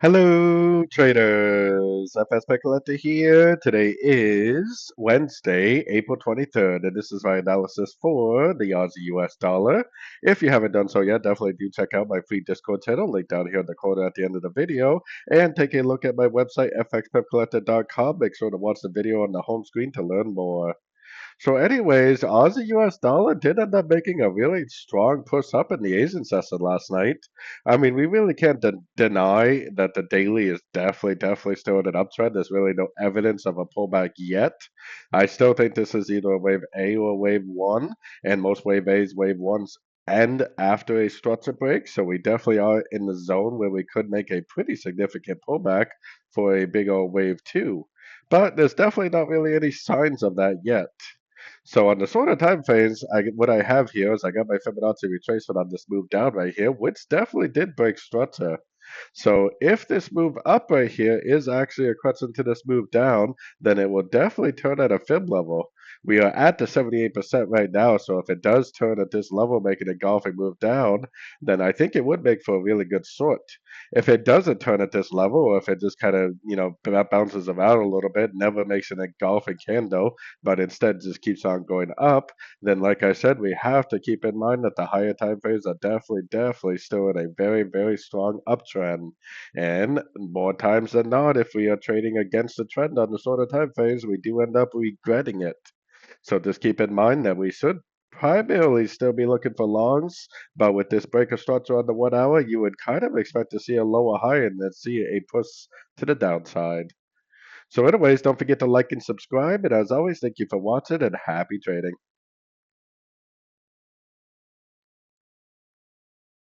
Hello, traders. FX Pip Collector here. Today is Wednesday, April 23rd, and this is my analysis for the Aussie US dollar. If you haven't done so yet, definitely do check out my free Discord channel, link down here in the corner at the end of the video, and take a look at my website, fxpipcollector.com. Make sure to watch the video on the home screen to learn more. So, anyways, Aussie US dollar did end up making a really strong push up in the Asian session last night. I mean, we really can't deny that the daily is definitely still in an uptrend. There's really no evidence of a pullback yet. I still think this is either a wave A or wave one, and most wave A's, wave ones end after a structure break. So we definitely are in the zone where we could make a pretty significant pullback for a big old wave two. But there's definitely not really any signs of that yet. So on the shorter time frames, what I have here is I got my Fibonacci retracement on this move down right here, which definitely did break structure. So if this move up right here is actually a correction to this move down, then it will definitely turn at a fib level. We are at the 78% right now, so if it does turn at this level, making a golfing move down, then I think it would make for a really good short. If it doesn't turn at this level, or if it just kind of, bounces around a little bit, never makes an engulfing candle, but instead just keeps on going up, then like I said, we have to keep in mind that the higher time frames are definitely still in a very strong uptrend. And more times than not, if we are trading against the trend on the shorter time frames, we do end up regretting it. So just keep in mind that we should primarily still be looking for longs, but with this breaker structure on the 1 hour, you would kind of expect to see a lower high and then see a push to the downside. So anyways, don't forget to like and subscribe, and as always, thank you for watching and happy trading.